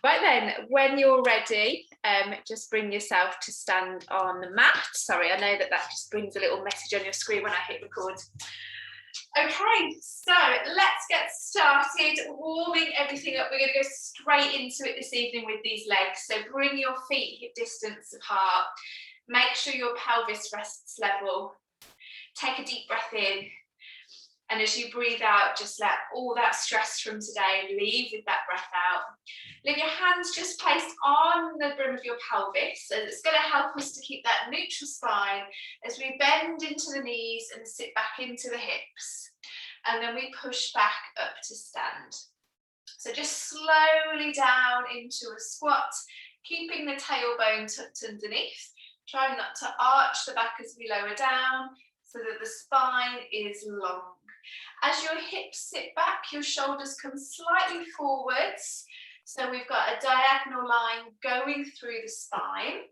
Right then, when you're ready, just bring yourself to stand on the mat. Sorry, I know that just brings a little message on your screen when I hit record. Okay, so let's get started warming everything up. We're going to go straight into it this evening with these legs. So bring your feet hip distance apart. Make sure your pelvis rests level. Take a deep breath in. And as you breathe out, just let all that stress from today leave with that breath out. Leave your hands just placed on the brim of your pelvis. So it's going to help us to keep that neutral spine as we bend into the knees and sit back into the hips. And then we push back up to stand. So just slowly down into a squat, keeping the tailbone tucked underneath. Trying not to arch the back as we lower down so that the spine is long. As your hips sit back, your shoulders come slightly forwards. So we've got a diagonal line going through the spine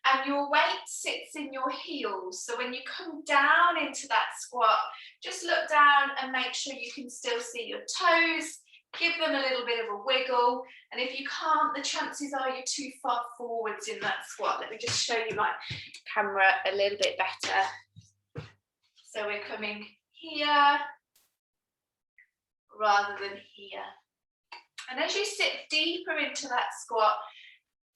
and your weight sits in your heels. So when you come down into that squat, just look down and make sure you can still see your toes. Give them a little bit of a wiggle. And if you can't, the chances are you're too far forwards in that squat. Let me just show you my camera a little bit better. So we're coming here rather than here. And as you sit deeper into that squat,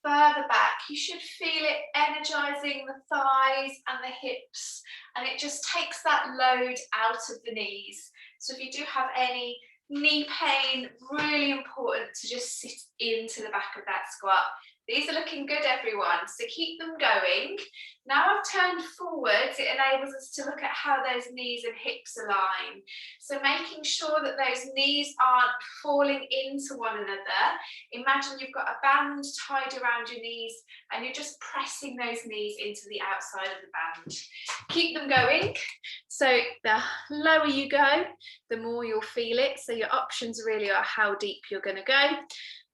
further back, you should feel it energizing the thighs and the hips, and it just takes that load out of the knees. So if you do have any knee pain, really important to just sit into the back of that squat. These are looking good, everyone, so keep them going. Now I've turned forwards, it enables us to look at how those knees and hips align. So making sure that those knees aren't falling into one another. Imagine you've got a band tied around your knees and you're just pressing those knees into the outside of the band. Keep them going. So the lower you go, the more you'll feel it. So your options really are how deep you're going to go.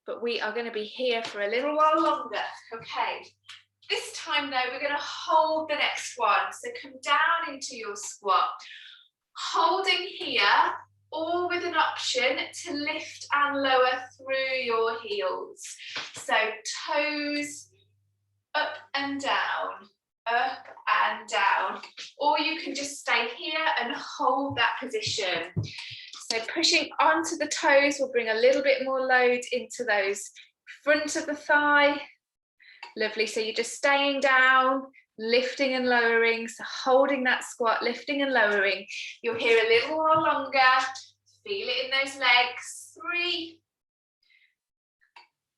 But we are going to be here for a little while longer. Okay, this time though, we're going to hold the next one. So come down into your squat, holding here, or with an option to lift and lower through your heels. So toes up and down, up and down. Or you can just stay here and hold that position. So pushing onto the toes will bring a little bit more load into those front of the thigh. Lovely, so you're just staying down, lifting and lowering, so holding that squat, lifting and lowering. You're here a little while longer, feel it in those legs. 3,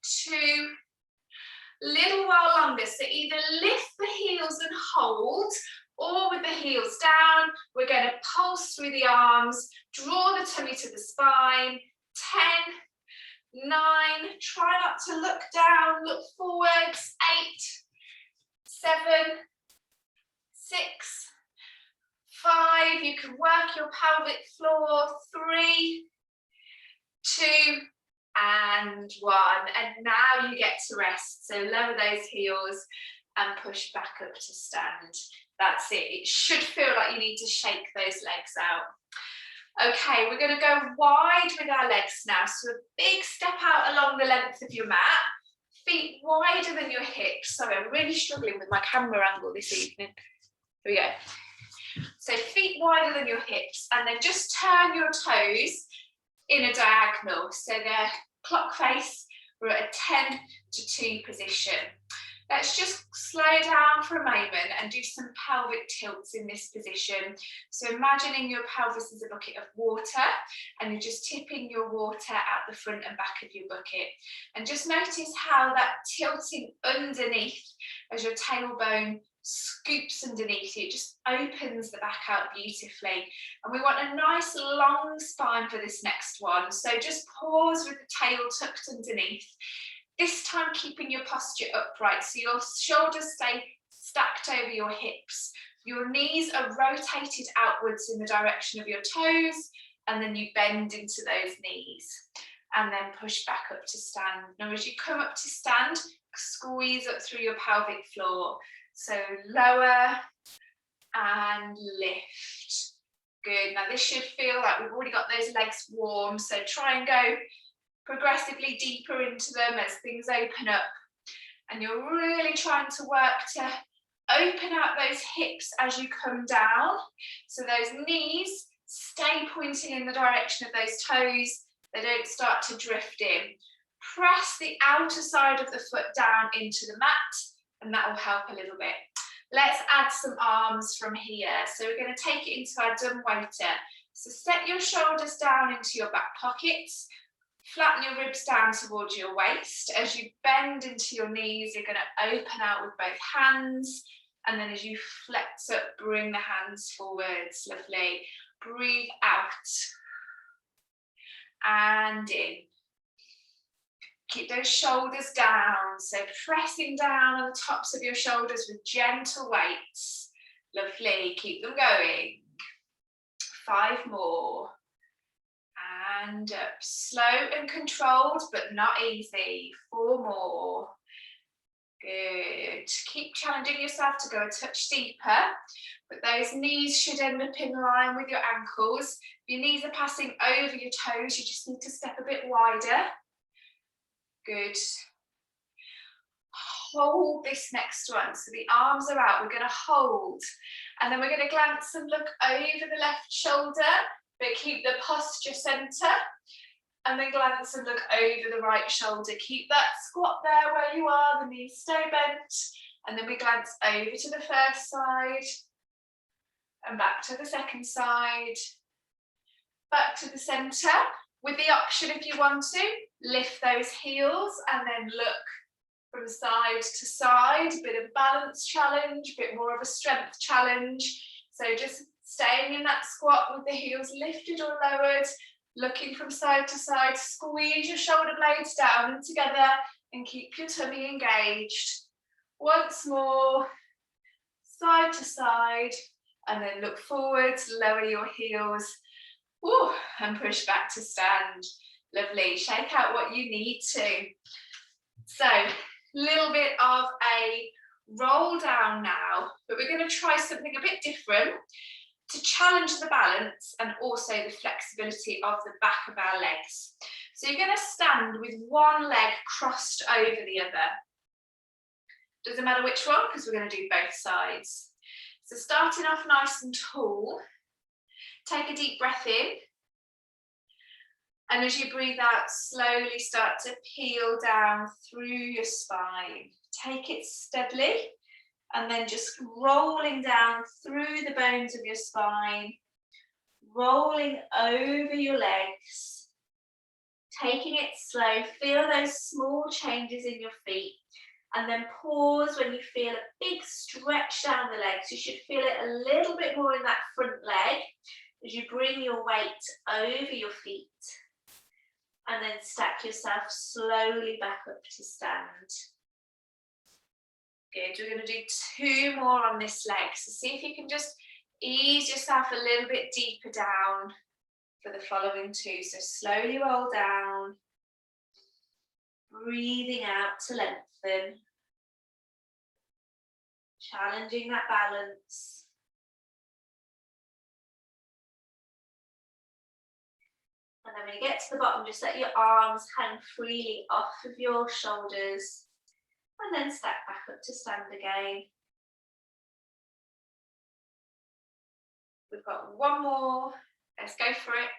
2, little while longer. So either lift the heels and hold, or with the heels down, we're going to pulse through the arms, draw the tummy to the spine. 10, 9, try not to look down, look forwards. 8, 7, 6, 5, you can work your pelvic floor. 3, 2, and 1. And now you get to rest. So lower those heels and push back up to stand. That's it. It should feel like you need to shake those legs out. Okay, we're going to go wide with our legs now. So a big step out along the length of your mat. Feet wider than your hips. Sorry, I'm really struggling with my camera angle this evening. Here we go. So feet wider than your hips, and then just turn your toes in a diagonal. So they're clock face. We're at a 10 to 2 position. Let's just slow down for a moment and do some pelvic tilts in this position. So imagining your pelvis is a bucket of water and you're just tipping your water out the front and back of your bucket. And just notice how that tilting underneath as your tailbone scoops underneath you, it just opens the back out beautifully. And we want a nice long spine for this next one. So just pause with the tail tucked underneath. This time keeping your posture upright, so your shoulders stay stacked over your hips. Your knees are rotated outwards in the direction of your toes, and then you bend into those knees. And then push back up to stand. Now as you come up to stand, squeeze up through your pelvic floor. So lower and lift. Good, now this should feel like we've already got those legs warm, so try and go progressively deeper into them as things open up. And you're really trying to work to open out those hips as you come down. So those knees stay pointing in the direction of those toes. They don't start to drift in. Press the outer side of the foot down into the mat, and that will help a little bit. Let's add some arms from here. So we're going to take it into our dumb waiter. So set your shoulders down into your back pockets. Flatten your ribs down towards your waist. As you bend into your knees, you're going to open out with both hands. And then as you flex up, bring the hands forwards. Lovely. Breathe out. And in. Keep those shoulders down. So pressing down on the tops of your shoulders with gentle weights. Lovely. Keep them going. 5 more. And up. Slow and controlled, but not easy. 4 more. Good. Keep challenging yourself to go a touch deeper, but those knees should end up in line with your ankles. If your knees are passing over your toes, you just need to step a bit wider. Good. Hold this next one. So the arms are out. We're going to hold. And then we're going to glance and look over the left shoulder, but keep the posture center. And then glance and look over the right shoulder. Keep that squat there where you are. The knees stay bent. And then we glance over to the first side. And back to the second side. Back to the center. With the option, if you want to, lift those heels and then look from side to side. A bit of balance challenge, a bit more of a strength challenge. So just staying in that squat with the heels lifted or lowered, looking from side to side. Squeeze your shoulder blades down and together and keep your tummy engaged. Once more, side to side, and then look forwards, lower your heels. Ooh, and push back to stand. Lovely. Shake out what you need to. So, a little bit of a roll down now, but we're going to try something a bit different to challenge the balance and also the flexibility of the back of our legs. So you're going to stand with one leg crossed over the other. Doesn't matter which one, because we're going to do both sides. So starting off nice and tall. Take a deep breath in, and as you breathe out, slowly start to peel down through your spine. Take it steadily, and then just rolling down through the bones of your spine, rolling over your legs, taking it slow. Feel those small changes in your feet, and then pause when you feel a big stretch down the legs. You should feel it a little bit more in that front leg, as you bring your weight over your feet and then stack yourself slowly back up to stand. Good, we're going to do 2 more on this leg. So see if you can just ease yourself a little bit deeper down for the following 2. So slowly roll down, breathing out to lengthen, challenging that balance. And then when you get to the bottom, just let your arms hang freely off of your shoulders and then stack back up to stand again. We've got 1 more. Let's go for it.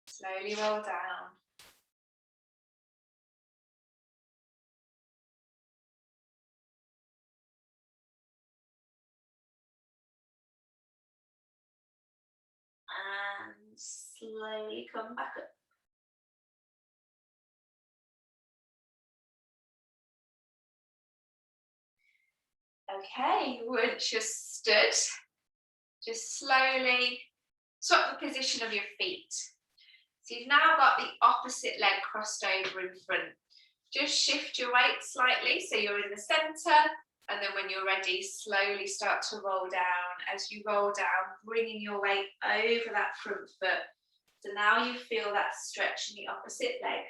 Slowly roll down. And slowly come back up. Okay, once you're stood, just slowly swap the position of your feet. So you've now got the opposite leg crossed over in front. Just shift your weight slightly so you're in the centre, and then when you're ready, slowly start to roll down. As you roll down, bringing your weight over that front foot. So now you feel that stretch in the opposite leg.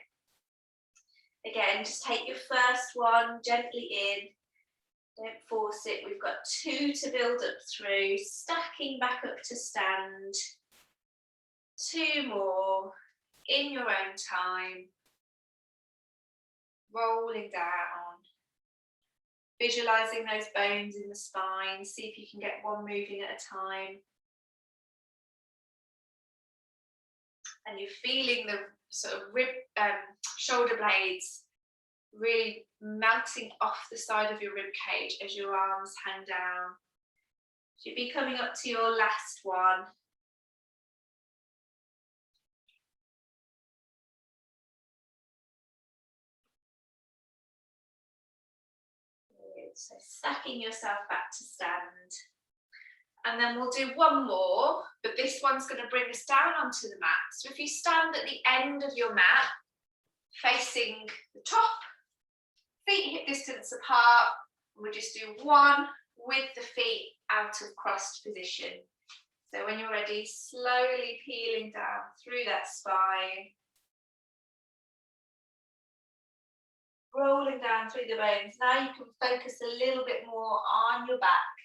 Again, just take your first one gently in. Don't force it. We've got 2 to build up through. Stacking back up to stand. 2 more. in your own time. Rolling down. Visualizing those bones in the spine. See if you can get one moving at a time. And you're feeling the sort of shoulder blades really melting off the side of your rib cage as your arms hang down. You'll be coming up to your last one. Good. So stacking yourself back to stand. And then we'll do one more, but this one's going to bring us down onto the mat. So if you stand at the end of your mat, facing the top, feet hip distance apart, we'll just do one with the feet out of crossed position. So when you're ready, slowly peeling down through that spine, rolling down through the bones. Now you can focus a little bit more on your back,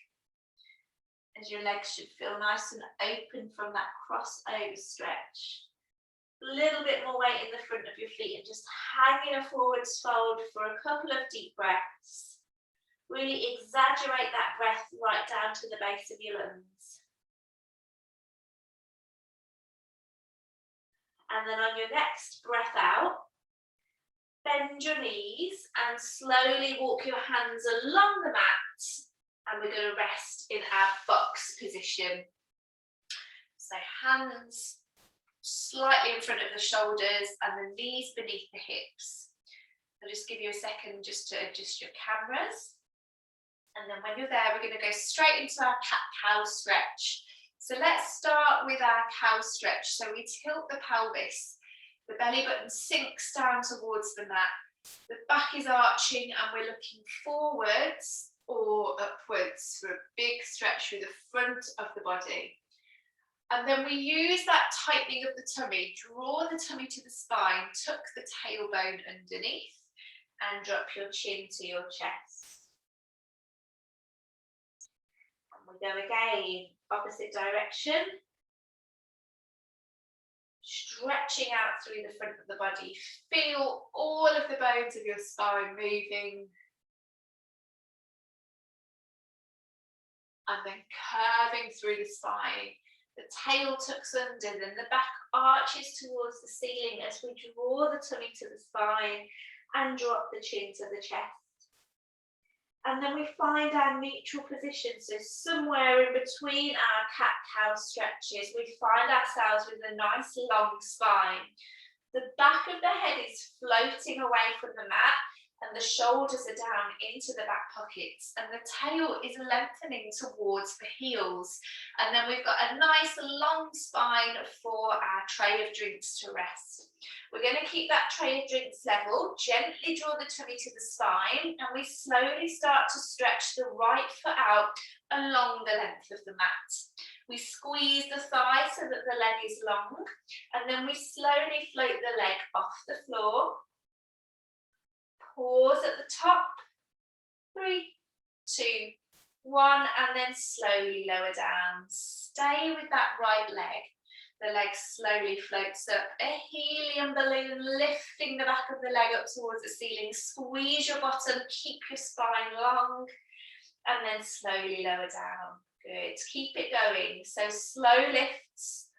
as your legs should feel nice and open from that crossover stretch. A little bit more weight in the front of your feet and just hanging a forwards fold for a couple of deep breaths. Really exaggerate that breath right down to the base of your lungs. And then on your next breath out, bend your knees and slowly walk your hands along the mat. And we're going to rest in our box position. So hands slightly in front of the shoulders and the knees beneath the hips. I'll just give you a second just to adjust your cameras. And then when you're there, we're going to go straight into our cat-cow stretch. So let's start with our cow stretch. So we tilt the pelvis, the belly button sinks down towards the mat, the back is arching and we're looking forwards or upwards for a big stretch through the front of the body. And then we use that tightening of the tummy, draw the tummy to the spine, tuck the tailbone underneath and drop your chin to your chest. And we go again, opposite direction. Stretching out through the front of the body. Feel all of the bones of your spine moving. And then curving through the spine. The tail tucks under, then the back arches towards the ceiling as we draw the tummy to the spine and drop the chin to the chest. And then we find our neutral position, so somewhere in between our cat-cow stretches, we find ourselves with a nice long spine. The back of the head is floating away from the mat, and the shoulders are down into the back pockets, and the tail is lengthening towards the heels. And then we've got a nice long spine for our tray of drinks to rest. We're going to keep that tray of drinks level, gently draw the tummy to the spine, and we slowly start to stretch the right foot out along the length of the mat. We squeeze the thigh so that the leg is long, and then we slowly float the leg off the floor. Pause at the top, 3, 2, 1, and then slowly lower down. Stay with that right leg. The leg slowly floats up, a helium balloon lifting the back of the leg up towards the ceiling. Squeeze your bottom, keep your spine long, and then slowly lower down. Good, keep it going. So slow lifts,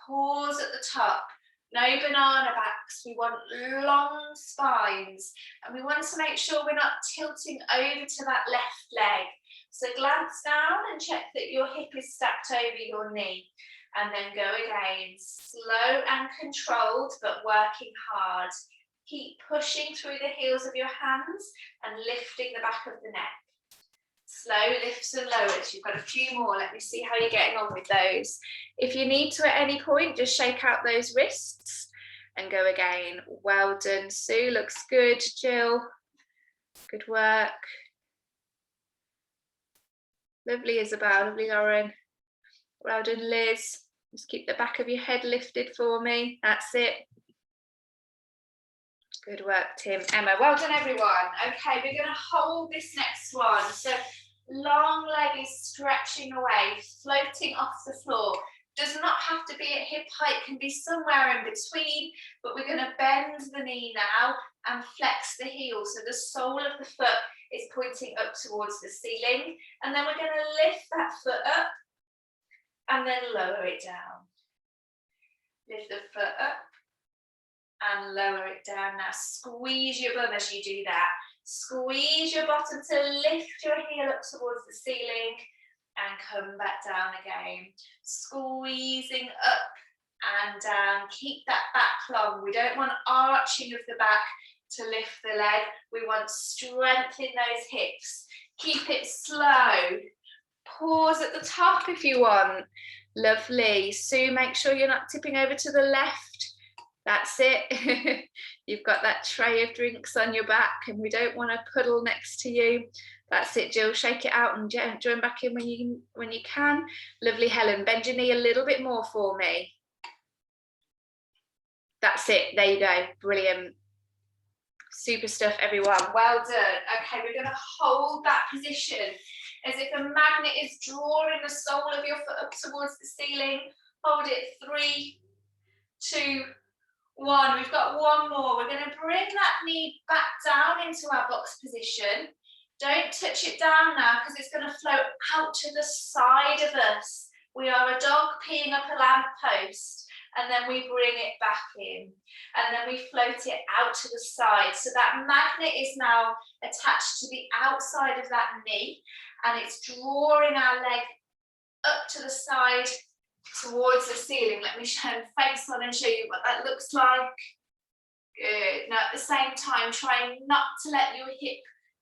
pause at the top. No banana backs, we want long spines, and we want to make sure we're not tilting over to that left leg. So glance down and check that your hip is stacked over your knee, and then go again, slow and controlled, but working hard. Keep pushing through the heels of your hands and lifting the back of the neck. Slow lifts and lowers. You've got a few more. Let me see how you're getting on with those. If you need to at any point, just shake out those wrists and go again. Well done, Sue. Looks good. Jill, good work. Lovely, Isabel. Lovely, Lauren. Well done, Liz. Just keep the back of your head lifted for me. That's it. Good work, Tim. Emma, well done, everyone. Okay, we're going to hold this next one. So long leg is stretching away, floating off the floor. Does not have to be at hip height, can be somewhere in between, but we're going to bend the knee now and flex the heel. So the sole of the foot is pointing up towards the ceiling. And then we're going to lift that foot up and then lower it down. Lift the foot up and lower it down. Now squeeze your bum as you do that. Squeeze your bottom to lift your heel up towards the ceiling and come back down again. Squeezing up and down. Keep that back long. We don't want arching of the back to lift the leg. We want strength in those hips. Keep it slow. Pause at the top if you want. Lovely. Sue, make sure you're not tipping over to the left. That's it. You've got that tray of drinks on your back and we don't want a puddle next to you. That's it, Jill. Shake it out and join back in when you can. Lovely, Helen. Bend your knee a little bit more for me. That's it. There you go. Brilliant. Super stuff, everyone. Well done. Okay, we're going to hold that position as if a magnet is drawing the sole of your foot up towards the ceiling. Hold it. 3, 2, 1. We've got one more. We're going to bring that knee back down into our box position. Don't touch it down now because it's going to float out to the side of us. We are a dog peeing up a lamppost, and then we bring it back in, and then we float it out to the side. So that magnet is now attached to the outside of that knee, and it's drawing our leg up to the side towards the ceiling. Let me face on and show you what that looks like. Good. Now at the same time, try not to let your hip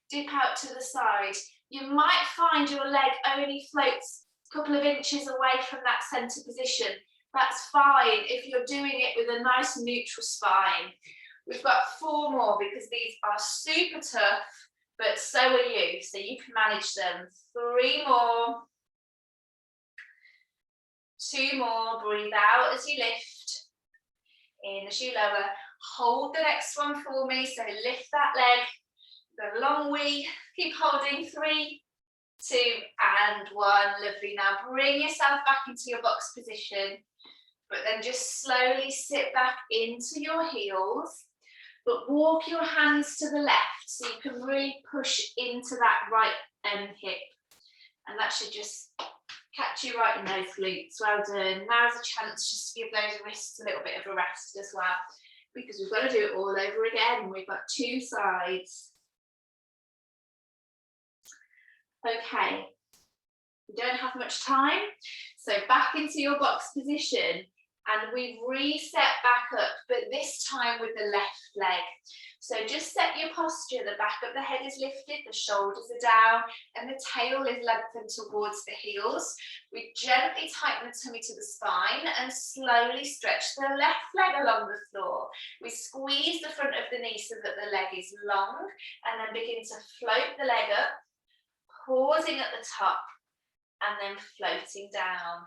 dip out to the side. You might find your leg only floats a couple of inches away from that center position. That's fine if you're doing it with a nice neutral spine. We've got 4 more because these are super tough, but so are you, so you can manage them. 3 more. 2 more. Breathe out as you lift. In as you lower. Hold the next one for me. So lift that leg. Go long wee. Keep holding. 3, 2, and 1. Lovely. Now bring yourself back into your box position, but then just slowly sit back into your heels, but walk your hands to the left so you can really push into that right hip, and that should just catch you right in those glutes. Well done. Now's a chance just to give those wrists a little bit of a rest as well, because we've got to do it all over again. We've got 2 sides. Okay, we don't have much time, so back into your box position, and we reset back up, but this time with the left leg. So just set your posture. The back of the head is lifted, the shoulders are down, and the tail is lengthened towards the heels. We gently tighten the tummy to the spine and slowly stretch the left leg along the floor. We squeeze the front of the knee so that the leg is long, and then begin to float the leg up, pausing at the top, and then floating down.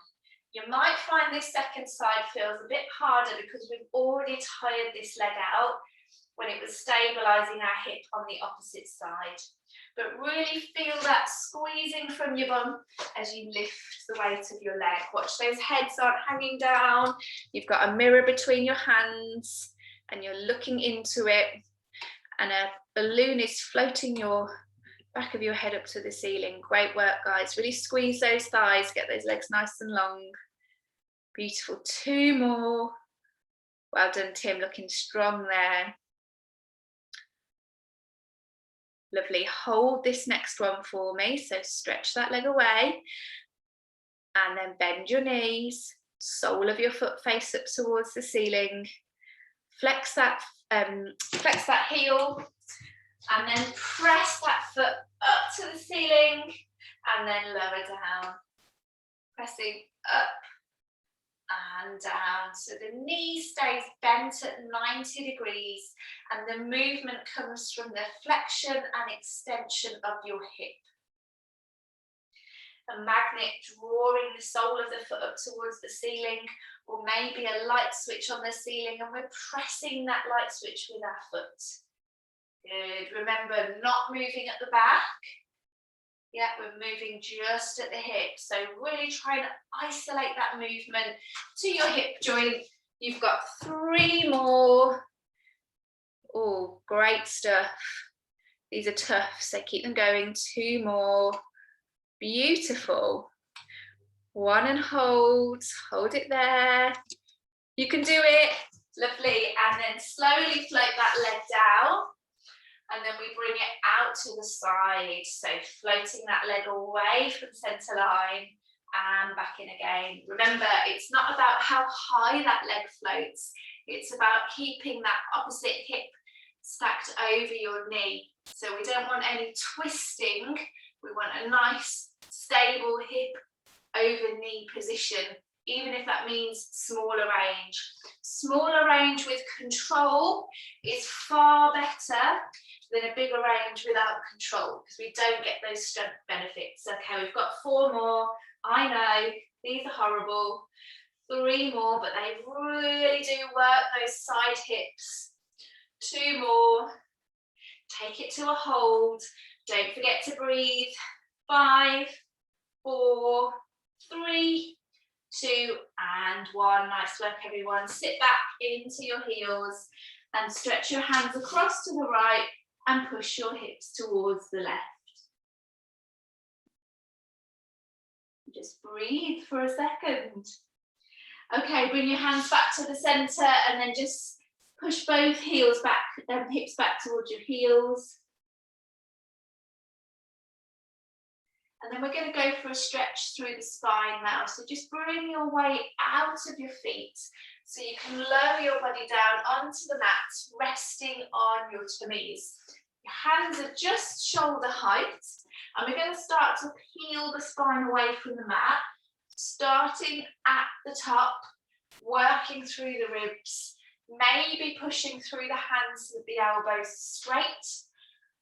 You might find this second side feels a bit harder because we've already tired this leg out when it was stabilizing our hip on the opposite side. But really feel that squeezing from your bum as you lift the weight of your leg. Watch those heads aren't hanging down. You've got a mirror between your hands and you're looking into it, and a balloon is floating your back of your head up to the ceiling. Great work, guys. Really squeeze those thighs, get those legs nice and long. Beautiful. 2 more. Well done, Tim, looking strong there. Lovely. Hold this next one for me. So stretch that leg away and then bend your knees, sole of your foot face up towards the ceiling. Flex that heel, and then press that foot up to the ceiling and then lower down. Pressing up and down. So the knee stays bent at 90 degrees and the movement comes from the flexion and extension of your hip. A magnet drawing the sole of the foot up towards the ceiling, or maybe a light switch on the ceiling, and we're pressing that light switch with our foot. Good. Remember, not moving at the back. Yeah, we're moving just at the hip. So really try and isolate that movement to your hip joint. You've got 3 more. Oh, great stuff. These are tough, so keep them going. 2 more. Beautiful. 1 and hold it there. You can do it, lovely. And then slowly float that leg down. And then we bring it out to the side. So floating that leg away from centre line and back in again. Remember, it's not about how high that leg floats. It's about keeping that opposite hip stacked over your knee. So we don't want any twisting. We want a nice, stable hip over knee position, even if that means smaller range. Smaller range with control is far better than a bigger range without control, because we don't get those strength benefits. Okay, we've got 4 more. I know, these are horrible. 3 more, but they really do work those side hips. 2 more. Take it to a hold. Don't forget to breathe. 5, 4, 3, 2, and 1. Nice work, everyone. Sit back into your heels and stretch your hands across to the right and push your hips towards the left. Just breathe for a second. Okay, bring your hands back to the center and then just push both heels back, hips back towards your heels. And then we're going to go for a stretch through the spine now. So just bring your weight out of your feet so you can lower your body down onto the mat, resting on your tummies. Your hands are just shoulder height. And we're going to start to peel the spine away from the mat, starting at the top, working through the ribs, maybe pushing through the hands with the elbows straight.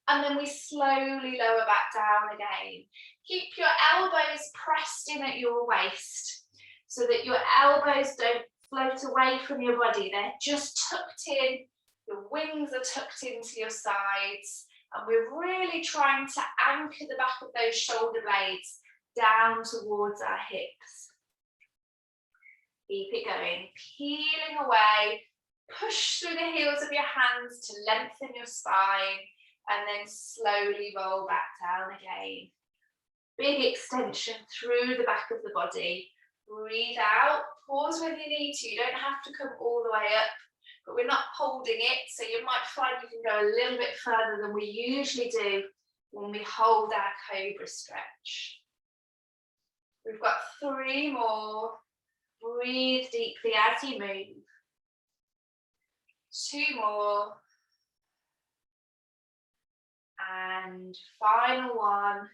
And then we slowly lower back down again. Keep your elbows pressed in at your waist so that your elbows don't float away from your body. They're just tucked in. Your wings are tucked into your sides. And we're really trying to anchor the back of those shoulder blades down towards our hips. Keep it going. Peeling away. Push through the heels of your hands to lengthen your spine. And then slowly roll back down again. Big extension through the back of the body. Breathe out, pause when you need to. You don't have to come all the way up, but we're not holding it. So you might find you can go a little bit further than we usually do when we hold our cobra stretch. We've got 3 more. Breathe deeply as you move. 2 more. And final one.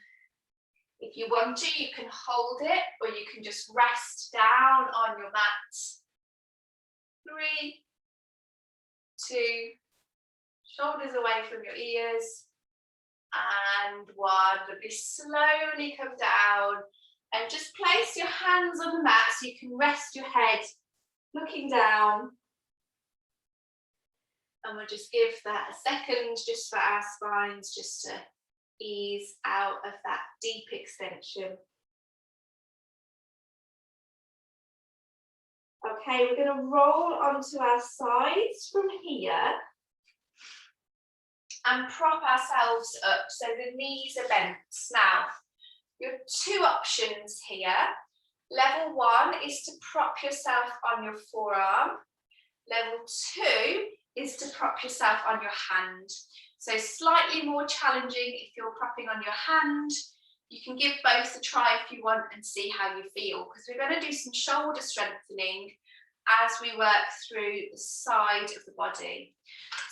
If you want to, you can hold it or you can just rest down on your mat. 3, 2, shoulders away from your ears. And 1. Lovely. Slowly come down and just place your hands on the mat so you can rest your head looking down. And we'll just give that a second just for our spines just to ease out of that deep extension. Okay, we're going to roll onto our sides from here and prop ourselves up so the knees are bent. Now, you have 2 options here. Level 1 is to prop yourself on your forearm. Level 2 is to prop yourself on your hand. So slightly more challenging if you're propping on your hand. You can give both a try if you want and see how you feel, because we're going to do some shoulder strengthening as we work through the side of the body.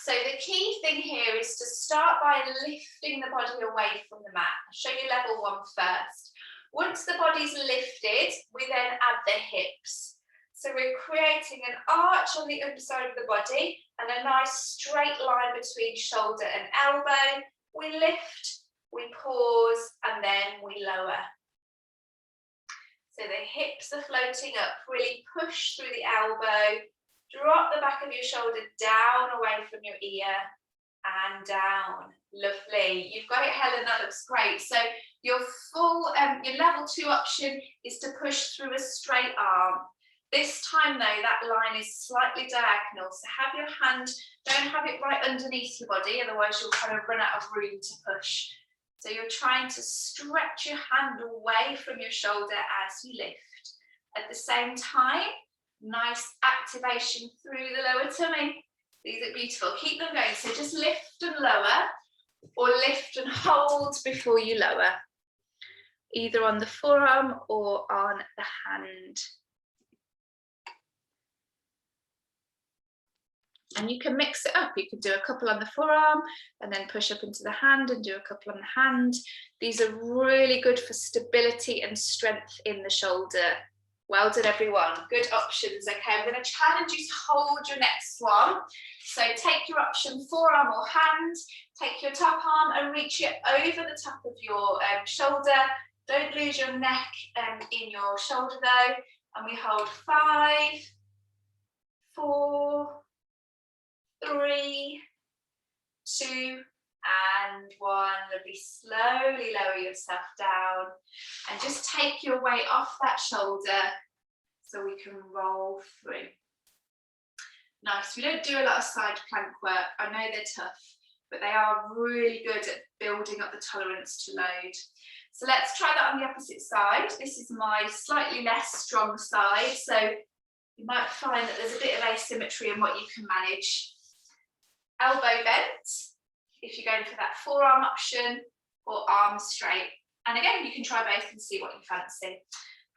So the key thing here is to start by lifting the body away from the mat. I'll show you level 1 first. Once the body's lifted, we then add the hips. So we're creating an arch on the underside of the body and a nice straight line between shoulder and elbow. We lift, we pause, and then we lower. So the hips are floating up. Really push through the elbow. Drop the back of your shoulder down away from your ear. and down. Lovely. You've got it, Helen. That looks great. So your full, your level 2 option is to push through a straight arm. This time though, that line is slightly diagonal. So have your hand, don't have it right underneath your body, otherwise you'll kind of run out of room to push. So you're trying to stretch your hand away from your shoulder as you lift. At the same time, nice activation through the lower tummy. These are beautiful. Keep them going. So just lift and lower, or lift and hold before you lower, either on the forearm or on the hand. And you can mix it up. You can do a couple on the forearm and then push up into the hand and do a couple on the hand. These are really good for stability and strength in the shoulder. Well done, everyone. Good options. Okay, I'm going to challenge you to hold your next one. So take your option forearm or hand, take your top arm and reach it over the top of your shoulder. Don't lose your neck in your shoulder though. And we hold 5, 4, 3, 2, and 1. Lovely. Slowly lower yourself down and just take your weight off that shoulder so we can roll through. Nice. We don't do a lot of side plank work. I know they're tough, but they are really good at building up the tolerance to load. So let's try that on the opposite side. This is my slightly less strong side, so you might find that there's a bit of asymmetry in what you can manage. Elbow bent, if you're going for that forearm option, or arms straight. And again, you can try both and see what you fancy.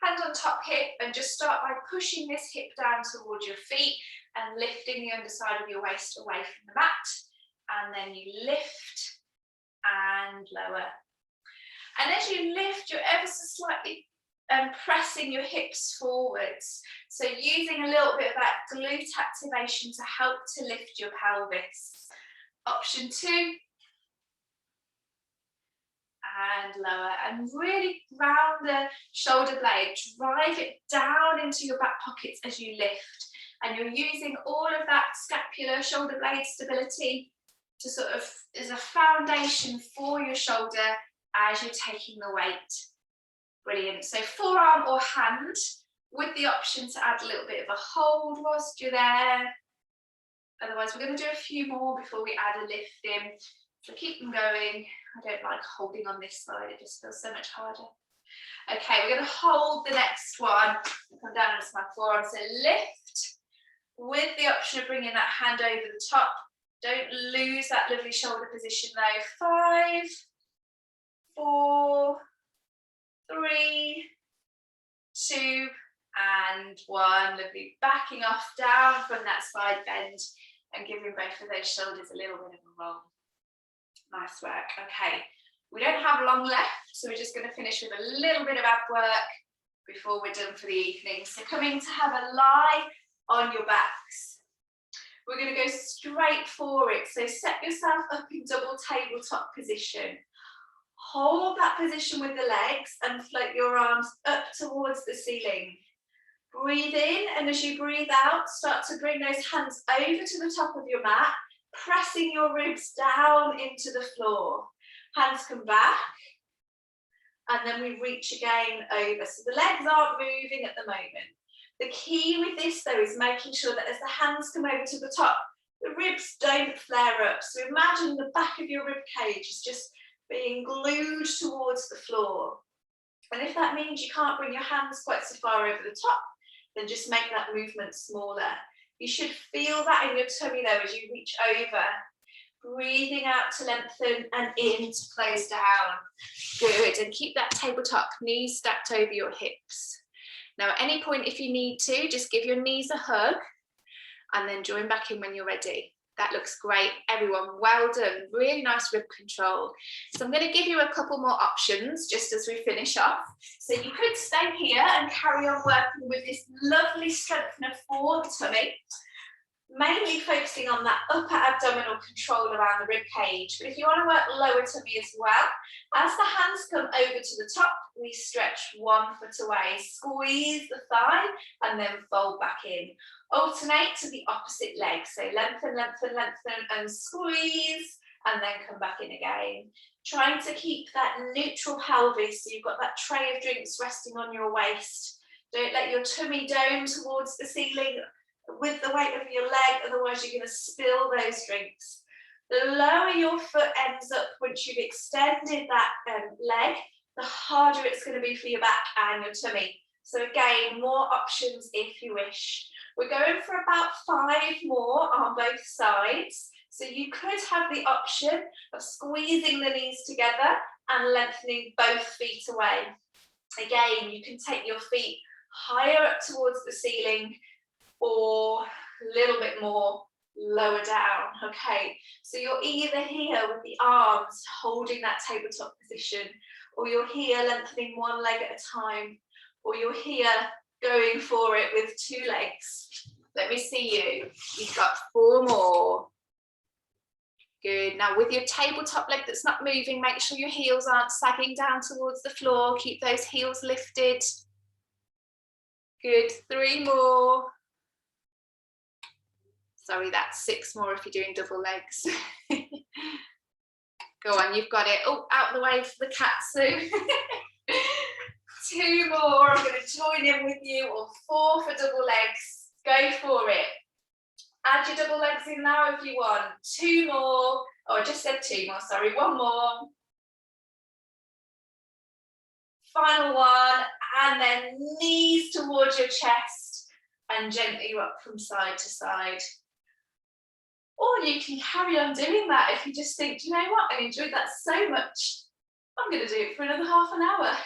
Hand on top hip, and just start by pushing this hip down towards your feet and lifting the underside of your waist away from the mat. And then you lift and lower. And as you lift, you're ever so slightly pressing your hips forwards. So using a little bit of that glute activation to help to lift your pelvis. Option 2. And lower. And really ground the shoulder blade. Drive it down into your back pockets as you lift. And you're using all of that scapular shoulder blade stability to sort of, as a foundation for your shoulder as you're taking the weight. Brilliant. So forearm or hand, with the option to add a little bit of a hold whilst you're there. Otherwise, we're going to do a few more before we add a lift in. So keep them going. I don't like holding on this side. It just feels so much harder. Okay, we're going to hold the next one. Come down onto my forearm. So lift with the option of bringing that hand over the top. Don't lose that lovely shoulder position though. 5, 4, 3, 2, and 1. Lovely. Backing off down from that side bend and giving both of those shoulders a little bit of a roll. Nice work. Okay, we don't have long left, so we're just going to finish with a little bit of ab work before we're done for the evening. So coming to have a lie on your backs. We're going to go straight for it. So set yourself up in double tabletop position. Hold that position with the legs and float your arms up towards the ceiling. Breathe in, and as you breathe out, start to bring those hands over to the top of your mat, pressing your ribs down into the floor. Hands come back, and then we reach again over. So the legs aren't moving at the moment. The key with this though is making sure that as the hands come over to the top, the ribs don't flare up. So imagine the back of your rib cage is just being glued towards the floor. And if that means you can't bring your hands quite so far over the top, then just make that movement smaller. You should feel that in your tummy though as you reach over. Breathing out to lengthen and in to close down. Good, and keep that tabletop, knees stacked over your hips. Now at any point if you need to, just give your knees a hug and then join back in when you're ready. That looks great, everyone, well done, really nice rib control. So I'm going to give you a couple more options just as we finish off. So you could stay here and carry on working with this lovely strengthener for the tummy. mainly focusing on that upper abdominal control around the rib cage. But if you want to work lower tummy as well, as the hands come over to the top, we stretch 1 foot away, squeeze the thigh, and then fold back in. Alternate to the opposite leg, so lengthen, lengthen, lengthen, and squeeze, and then come back in again. Trying to keep that neutral pelvis, so you've got that tray of drinks resting on your waist. Don't let your tummy dome towards the ceiling with the weight of your leg, otherwise you're going to spill those drinks. The lower your foot ends up once you've extended that leg, the harder it's going to be for your back and your tummy. So again, more options if you wish. We're going for about 5 more on both sides. So you could have the option of squeezing the knees together and lengthening both feet away. Again, you can take your feet higher up towards the ceiling or a little bit more lower down. Okay, so you're either here with the arms holding that tabletop position, or you're here lengthening one leg at a time, or you're here going for it with 2 legs. Let me see you. You've got 4 more. Good. Now with your tabletop leg that's not moving, make sure your heels aren't sagging down towards the floor. Keep those heels lifted. Good. 3 more. Sorry, that's 6 more if you're doing double legs. Go on, you've got it. Oh, out the way for the cat, Sue. 2 more. I'm going to join in with you, or 4 for double legs. Go for it. Add your double legs in now if you want. 2 more. Oh, I just said 2 more, sorry. 1 more. Final one. And then knees towards your chest and gently rock from side to side. Or you can carry on doing that if you just think, do you know what, I enjoyed that so much, I'm going to do it for another half an hour.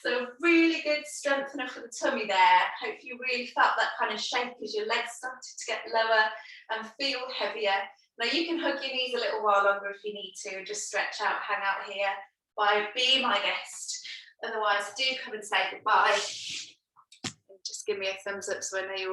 So really good strengthener for the tummy there. Hope you really felt that kind of shake as your legs started to get lower and feel heavier. Now you can hug your knees a little while longer if you need to, just stretch out, hang out here, be my guest. Otherwise do come and say goodbye. And just give me a thumbs up so I know you're